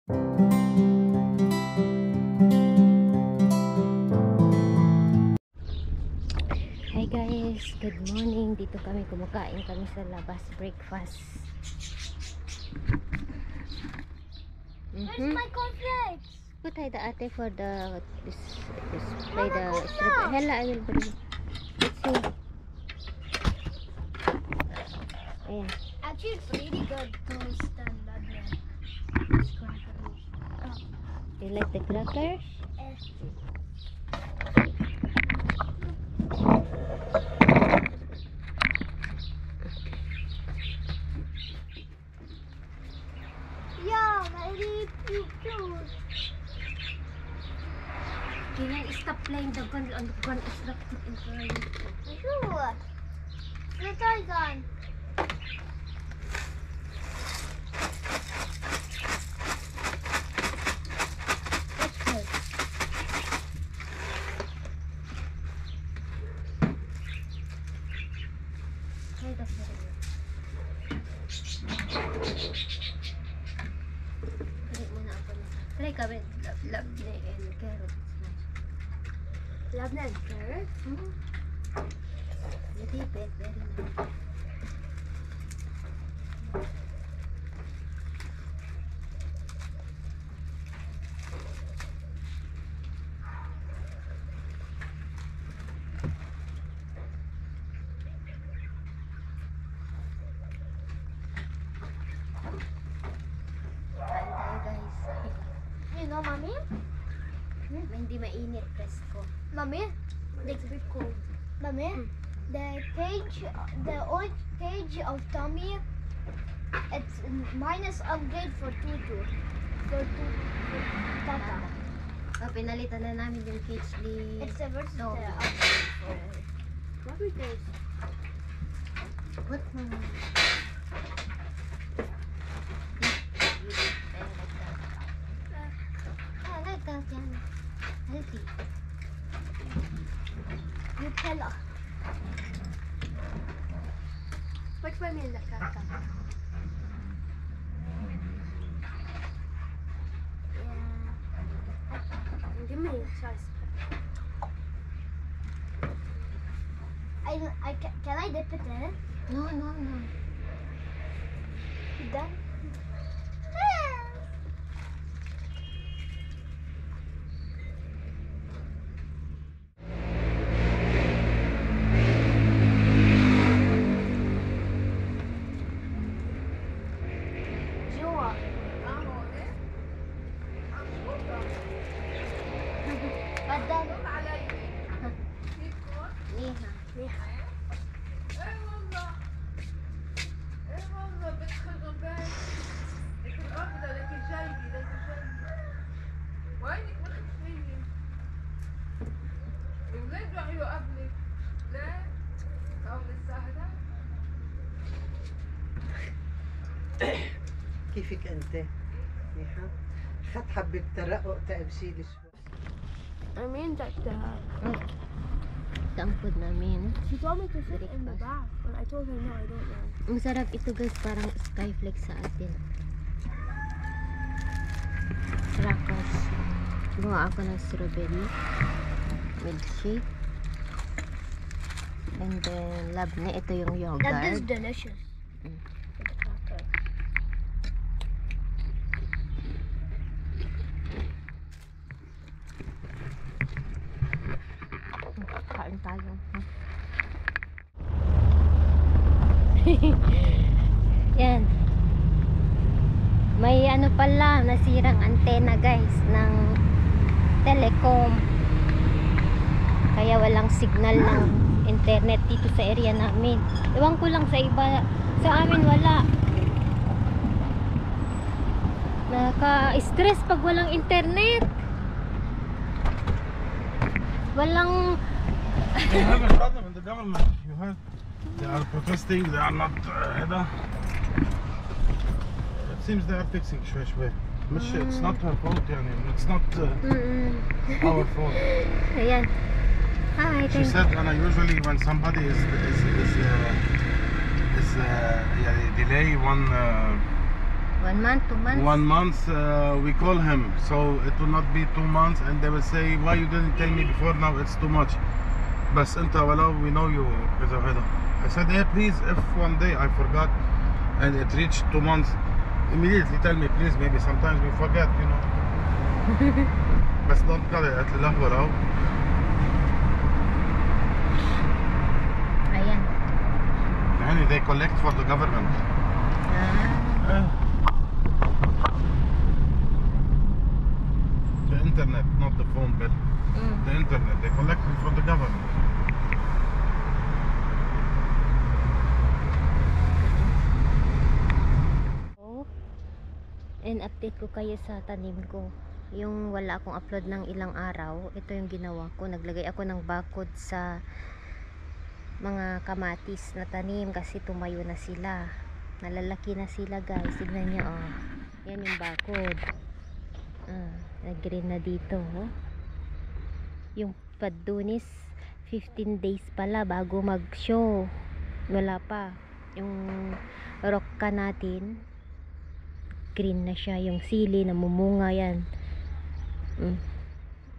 Hi guys, good morning. Dito kami, kumakain kami sa labas, breakfast. Where's my cornflakes? Put the ate for the display the strip. Hella, I will bring. Let's see. Ayan. Actually, it's really good to stand on there. You like the crackers? Yeah, very cute. Can you stop playing the gun on the gun is not put in front of you. Sure. The toy gun. That's good. Try the flavor. Try muna ako na. Try ka with labne and carrots. Labna and carrot. Little bit, very nice. Kain tayo guys. You know, mommy? Hindi mainit, presko. Mommy? It's a bit cold. Mommy? The old cage of Tommy, it's minus upgrade for Tutu. For Tata. Pinalitan na namin yung cage ni It's a versatile Tommy. upgrade for what we do. What mo? I like that, yeah. Healthy. Nutella. Which one is the Tata? Give me a choice. Can I dip it in? No. Done. Joa. Badan. Niha. Niha. وينك ما تخفيني؟ الولاد راح يقابلك. لا أو للسهرة. كيفك انت؟ منيحة؟ اخذت حبة ترقق تقبسيلي شوي. I mean that Tangkod namin. she told me to sit in the bath, but I told her no, I don't know. Ang sarap ito guys, parang skyflake sa atin. Crackers. Gumawa ako ng strawberry milkshake. And then labne, ito yung That is yogurt. delicious. Mm. With the cracker. Kain tayo. Yan. May ano pala, nasirang antena guys ng telecom. Kaya walang signal ng internet dito sa area namin. Ewan ko lang sa iba. Sa amin wala. Naka-stress pag walang internet. Walang They have a problem in the government. You heard? They are protesting. They are not. It seems they are fixing شوي شوي. مش it's not her fault يعني. It's not our fault. Ayan. Hi, She said, and usually when somebody is يعني delay one 1 month, 2 months? 1 month we call him, so it will not be 2 months, and they will say why you didn't tell me before, now it's too much. بس انت ولو we know you كذا وهذا. I said hey please, if one day I forgot and it reached 2 months, immediately tell me please, maybe sometimes we forget, you know. بس don't call it. قالت لي لحظة اهو. Ayan. يعني they collect for the government. The internet, not the phone bill. The internet, they collect it from the government. And update ko kayo sa tanim ko. Yung wala akong upload ng ilang araw, ito yung ginawa ko. Naglagay ako ng bakod sa mga kamatis na tanim kasi tumayo na sila. Nalalaki na sila guys. Tignan nyo oh. Yan yung bakod. Nag-green na dito oh. Yung padunis 15 days pala bago mag-show. Wala pa. Yung rocka natin green na siya. Yung sili na mumunga yan.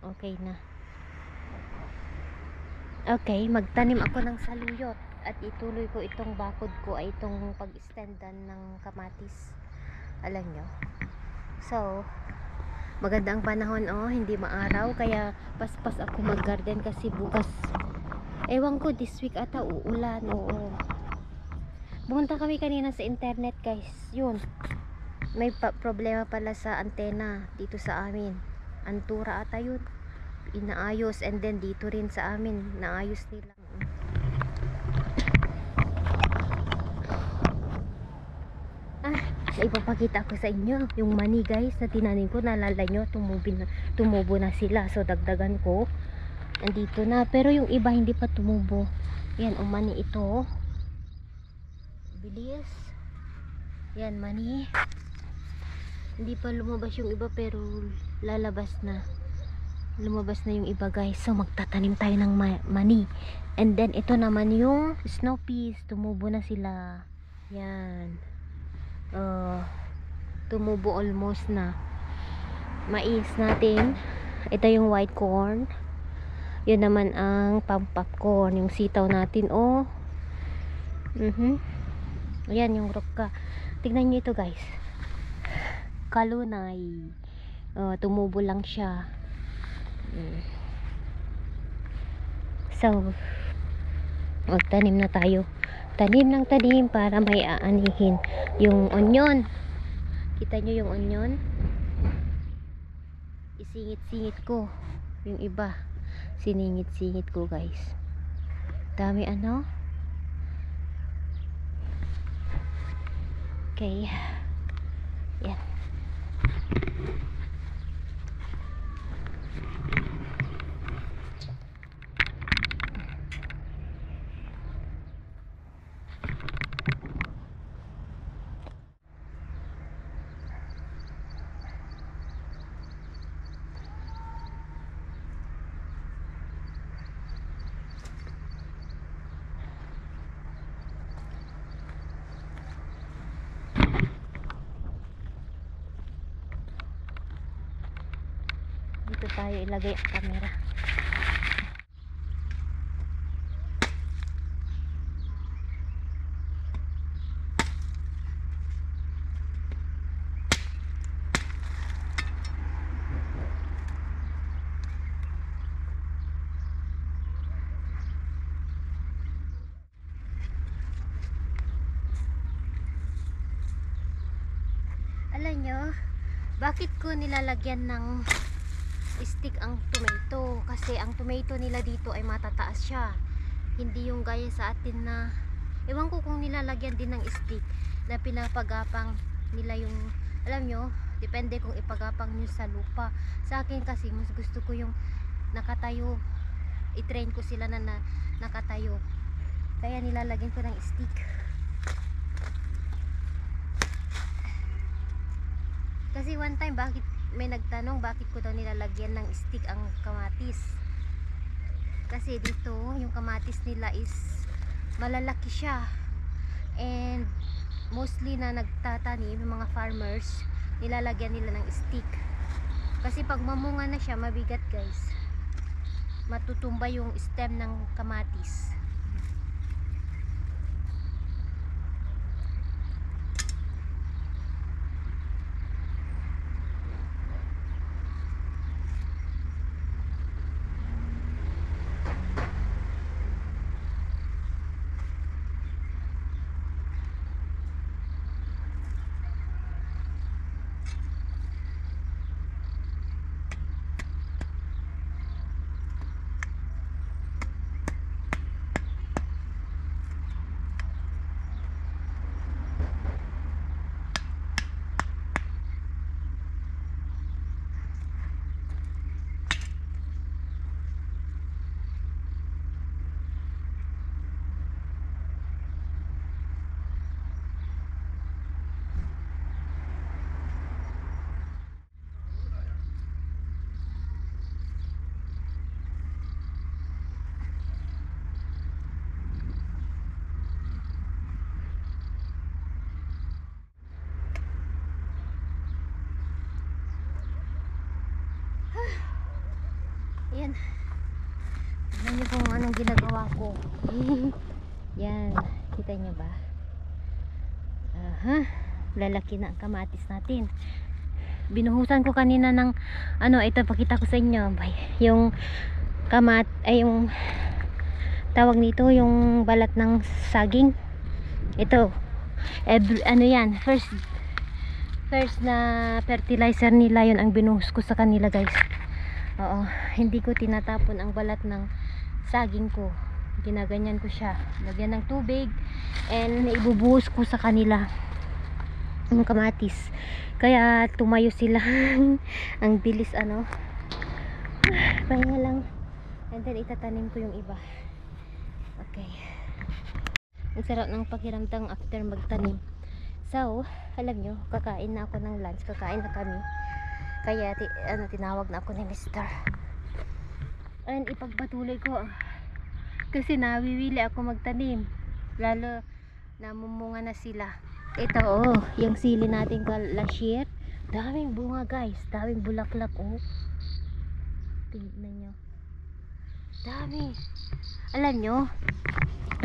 Okay na. Okay, magtanim ako ng saluyot at ituloy ko itong bakod ko ay itong pag-standan ng kamatis. Alam nyo. So, maganda ang panahon oh, hindi maaraw kaya paspas ako mag-garden kasi bukas ewan ko this week ata uulan. Oo. Pumunta kami kanina sa internet guys. Yun. May problema pala sa antena dito sa amin. Antura ata yun. Inaayos and then dito rin sa amin naayos nila. Ipapakita ko sa inyo yung mani guys na tinanim ko. Naalala nyo tumubo na sila, so dagdagan ko. Andito na, pero yung iba hindi pa tumubo. Yan ang mani ito. Bilis. Yan mani. Hindi pa lumabas yung iba pero lalabas na. Lumabas na yung iba guys. So magtatanim tayo ng mani. And then ito naman yung snow peas. Tumubo na sila. Yan. Tumubo almost na. Mais natin. Ito yung white corn. Yun naman ang pampapcorn. Yung sitaw natin. Oh. Ayan yung rocka. Tignan nyo ito guys. Kalunay. Tumubo lang siya. So magtanim na tayo. Tanim ng tanim para may aanihin. Yung onion. Kita nyo yung onion? Isingit-singit ko. Yung iba. Siningit-singit ko guys. Dami ano? Okay. Yan. Dito tayo ilagay ang camera. Alam nyo, bakit ko nilalagyan ng stick ang tomato? Kasi ang tomato nila dito ay matataas siya. Hindi yung gaya sa atin na, ewan ko kung nilalagyan din ng stick na pinapagapang nila yung, alam nyo, depende kung ipagapang nyo sa lupa. Sa akin kasi, mas gusto ko yung nakatayo. I-train ko sila na nakatayo. Kaya nilalagyan ko ng stick. Kasi one time, may nagtanong bakit ko daw nilalagyan ng stick ang kamatis. Kasi dito yung kamatis nila is malalaki siya, and mostly na nagtatanim, yung mga farmers, nilalagyan nila ng stick. Kasi pag mamunga na siya, mabigat guys. Matutumba yung stem ng kamatis. Ayan. Tignan niyo kung anong ginagawa ko. Yan. Kita niyo ba? Aha. Lalaki na ang kamatis natin. Binuhusan ko kanina ng ito pakita ko sa inyo. Yung yung tawag nito, yung balat ng saging. Ito. Yan. First na fertilizer nila, yun ang binuhos ko sa kanila guys. Oo, hindi ko tinatapon ang balat ng saging ko. Ginaganyan ko siya. Lagyan ng tubig and ibubuhos ko sa kanila ng kamatis. Kaya tumayo sila. Ang bilis pahinga lang. And then itatanim ko yung iba. Okay. Ang sarap ng pakiramdam after magtanim. So, alam nyo, kakain na ako ng lunch. Kakain na kami. Kaya tinawag na ako ni Mr. And ipagpatuloy ko kasi nawiwili ako magtanim, lalo namumunga na sila. Ito yung sili natin last year, daming bunga guys, daming bulaklak. Tingnan nyo, dami. Alam nyo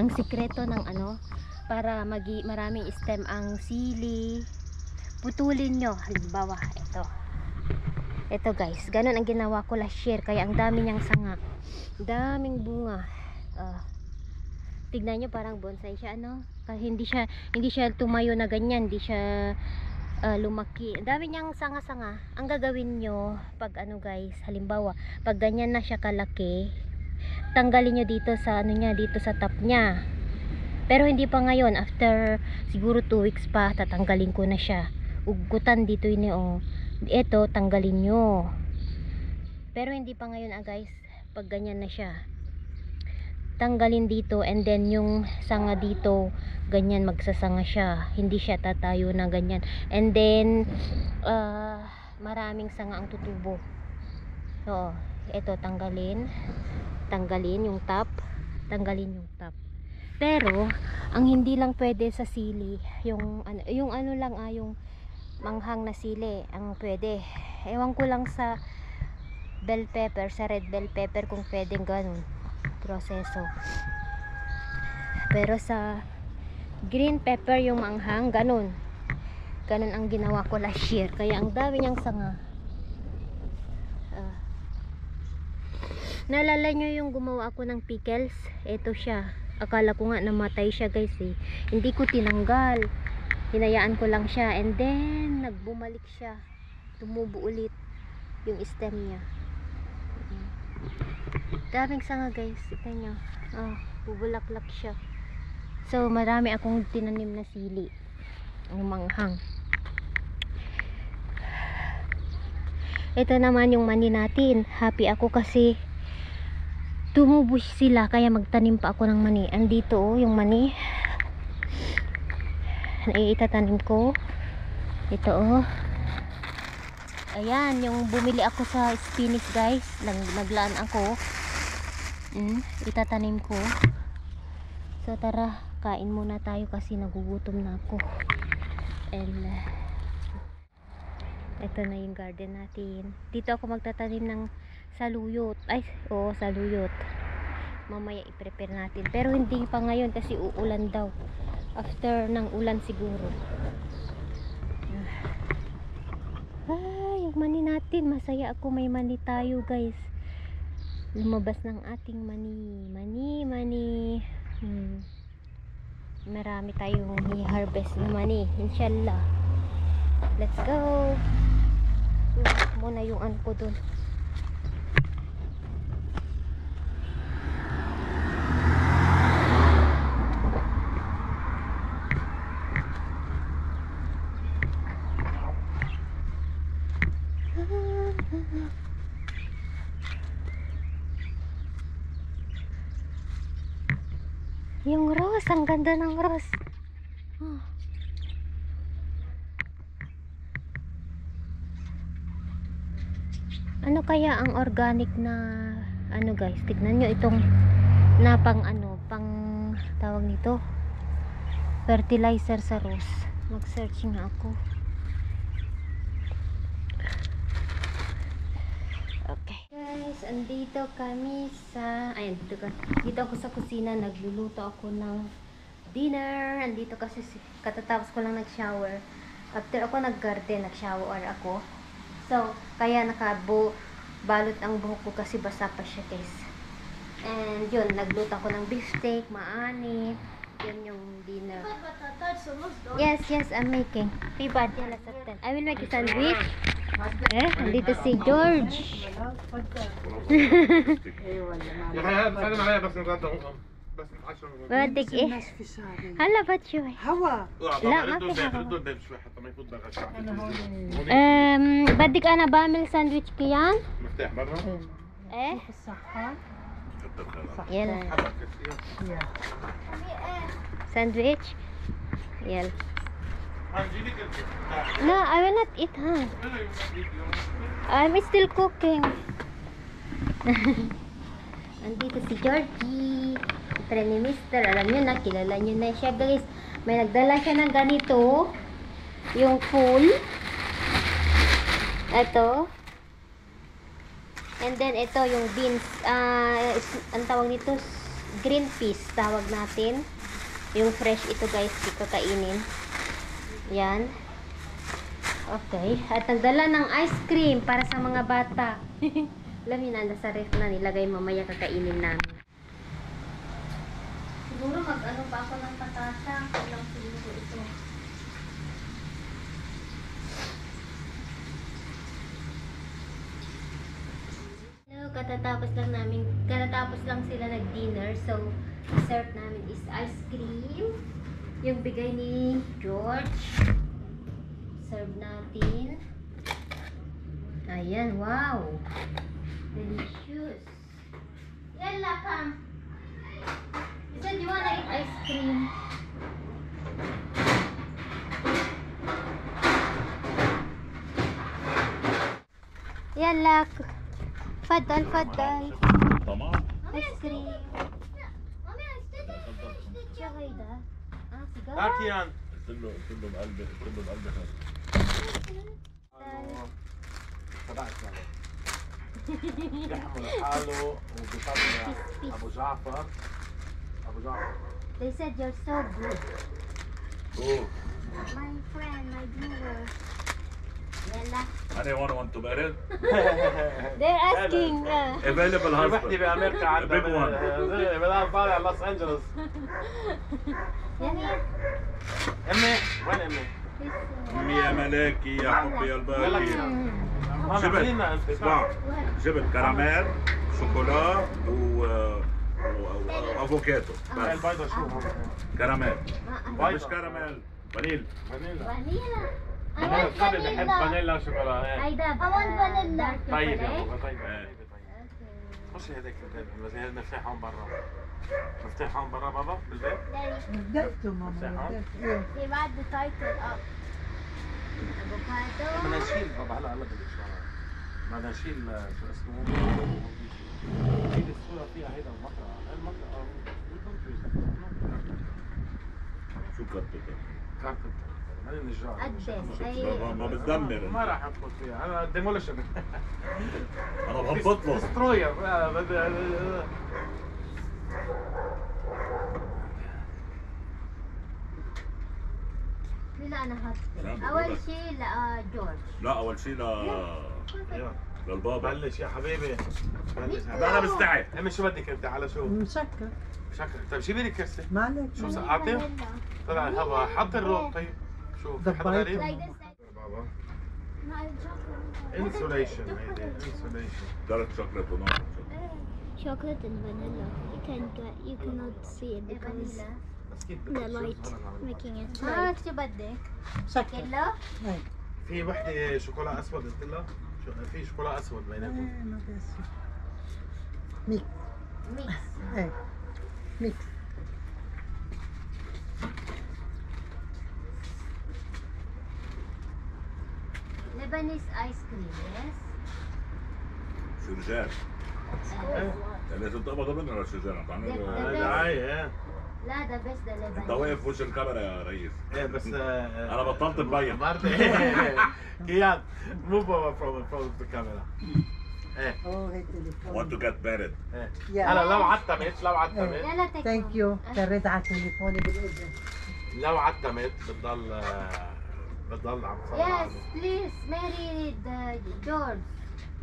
ang sikreto ng para maraming stem ang sili, putulin nyo. Halimbawa ito guys, ganun ang ginawa ko last year. Kaya ang dami niyang sanga, daming bunga. Tignan nyo, parang bonsai siya hindi siya tumayo na ganyan, hindi siya lumaki. Ang dami niyang sanga-sanga. Ang gagawin nyo pag guys, halimbawa pag ganyan na siya kalaki, tanggalin nyo dito sa dito sa top niya. Pero hindi pa ngayon, after siguro 2 weeks pa tatanggalin ko na siya. Ugutan dito yun ito, tanggalin nyo. Pero hindi pa ngayon guys, pag ganyan na siya, tanggalin dito, and then yung sanga dito ganyan, magsasanga siya, hindi siya tatayo na ganyan. And then maraming sanga ang tutubo. So ito, tanggalin yung top, pero ang hindi lang pwede sa sili, yung manghang na sili ang pwede. Ewan ko lang sa bell pepper, sa red bell pepper kung pwedeng ganun proseso. Pero sa green pepper, yung manghang, ganun ang ginawa ko last year. Kaya ang dami niyang sanga. Naalala nyo yung gumawa ako ng pickles? Ito siya. Akala ko nga namatay siya guys Hindi ko tinanggal. Hinayaan ko lang siya, and then nagbumalik siya, tumubo ulit yung stem niya. Daming sanga guys, tignan nyo. Bubulaklak siya. So marami akong tinanim na sili, ang manghang. Ito naman yung mani natin. Happy ako kasi tumubo sila, kaya magtanim pa ako ng mani. Andito yung mani na itatanim ko. Ito ayan, yung bumili ako sa spinach guys, naglaan ako. Itatanim ko. So tara, kain muna tayo kasi nagugutom na ako. And ito na yung garden natin. Dito ako magtatanim ng saluyot. Ay, oo, saluyot. Mamaya i-prepare natin. Pero hindi pa ngayon kasi uulan daw. After ng ulan siguro. Ay, yung mani natin. Masaya ako, may mani tayo, guys. Lumabas ng ating mani. Mani. Marami tayong i-harvest ng mani. Inshallah. Let's go. Iwas muna yung ano ko dun. Yung rose, ang ganda ng rose. Oh. Ano kaya ang organic na ano guys? Tignan nyo itong na pang tawag nito fertilizer sa rose. Mag-search nga ako. Okay. Guys, andito kami sa dito ako sa kusina, nagluluto ako ng dinner. Andito kasi katatapos ko lang nag-shower. After ako nag-garden, nag-shower ako. So, kaya balot ang buhok ko kasi basa pa siya, guys. And yun, nagluto ako ng beefsteak, maani. Yun yung dinner. Yes, I'm making. Pibad, yala sa 10. I will make a sandwich. Andito si George. يا اخي سلم عليها بس نتغدى بس 10 بدك ايه؟ الناس في ساري هلا بد شوي. هوا لا ما في هوا. ردوا الباب شوي حتى ما يفوت بغش بدك انا بعمل ساندويتش كيان؟ مفتاح برا ايه؟ الصحة كتر خيرك يلا يا ساندويتش. يلا. هنجيلك انت No, I will not eat, huh? I'm still cooking. Andito si Georgie. Friend ni Mister. Alam nyo na, kilala nyo na siya, guys. May nagdala siya ng ganito. Yung full. Ito. And then, ito yung beans. Ang tawag nito, green peas. Tawag natin. Yung fresh ito, guys. Ito kainin. Yan. Okay. At nagdala ng ice cream para sa mga bata. Alam niyo na, nasa ref na nilagay, mamaya kakainin namin. Siguro mag-ano pa ako ng patata. Kulang siguro ito. Hello, katatapos lang sila nag-dinner. So, dessert namin is ice cream. Yung bigay ni George. Serve natin. Ayan, wow. Delicious. Yalla, come. You said you wanna eat ice cream. Yalla. Faddal. تمام Ice cream. شو هيدا؟ سيجارة؟ هاكيان قلت له بقلبي يحمل حاله وبطبع ابو جعفر They said you're so good. اوه My friend, my viewer. Yalla. انا want to marry They're asking. available وحدة husband بأمريكا A big one. عندها بدها طالع لوس أنجلوس. Yummy. أمي وين أمي؟ امي يا ملاكي يا حبي يا الباقي ما جبت معطينا أنت. اسمع جبت كراميل شوكولا وافوكاتو بس البيضة شو هون؟ كراميل بيضة. مش كراميل فانيل فانيلا. Vanilla. I أنا want قبل بحب vanilla. فانيلا شوكولا. I want vanilla. طيب يا chocolate. أبو طيب. خش هذاك الباب بس هي المفتاح هون برا. مفتاح هون برا بابا بالبيت. بدأتوا ماما بدأت They write the title up. Avocado. بدنا نشيل بابا هلا بدي بدنا نشيل شو اسمه هيدي الصورة فيها هيدا المقطع. المقطع شو كرتته؟ كاربنتر ماني نجار قدس ما اي بتدمر ما راح ابخط فيها انا ديموليشن انا بهبط له. دستروير لا انا نعم، هاتي اول بقولك. شيء جورج لا اول شيء للبابا. بلش يا حبيبي بلش انا مستعد. امي شو بدك انت على شو؟ مسكر شكرا طيب جيبي لي كرسي ما عليك. شو سقعتي؟ طلع الهواء حط الروب طيب شو في حدا دبيت. غريب؟ like this بابا No, chocolate. انسوليشن هيدي انسوليشن دارك شوكليت ونار. Chocolate and vanilla. You cannot see it because the light making it light. شو بدك؟ مسكر. كيلو؟ هاي. في وحده شوكولا اسود قلت لها في شوكولا اسود بيناتهم إيه، ما بيصير. ميكس. ميكس ايه ميكس. Lebanese ice cream yes شرجان. لازم تقبضوا منه للشرجان. دعاية لا ده بس ده انت لبناني واقف في وش الكاميرا يا ريس. ايه بس انا بطلت مبين. كيان move over from the camera ايه اوه هي تليفون. want to get married. ايه يا هلا لو عتمت لا لا ثانك يو. كريت على تليفوني بالاذن. لو عتمت بتضل عم تصور yes please marry the George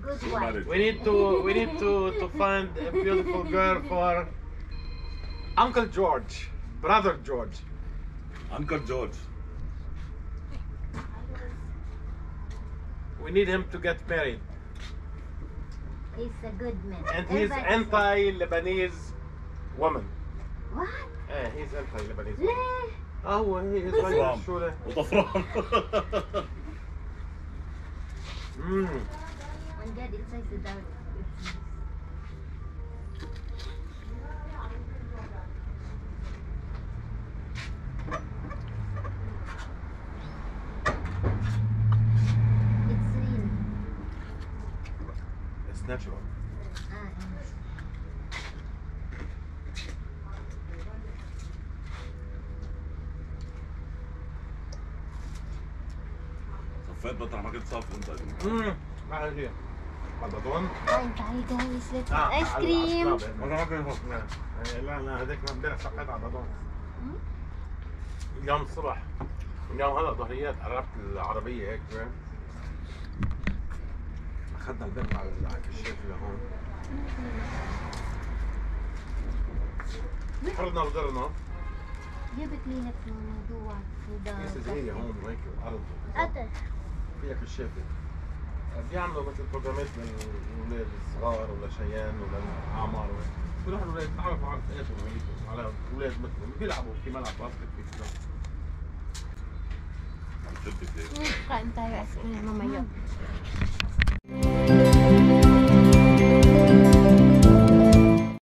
good Who wife married? we need to find a beautiful girl for Uncle George brother George Uncle George. we need him to get married he's a good man and he's anti-Lebanese woman what ايه he's anti-Lebanese ليه هو هي طفران. شو له وطفران. عن جد it says the dark it's real it's natural صفيت مطرح ما كنت صف انت. ما هي بطون fine تعالي guys let's eat ice cream مطرح ما كنت صف لا هذيك امبارح سقيت على بطون اليوم الصبح اليوم هلا ظهريات قربت العربية هيك اخذنا البنت على الكشاف لهون فرضنا وزرنا جبت لي هيك موضوع كيسة زي هون وهيك وارض قطر فيها كشافة بيعملوا مثل بروجرامات للاولاد الصغار ولا شيان ولا الاعمار بيروحوا الاولاد يتعرفوا على رفقاتهم وهيك على اولاد مثلهم بيلعبوا في ملعب باسكت في كذا عم تشد كثير. kain tayo ice cream mamaya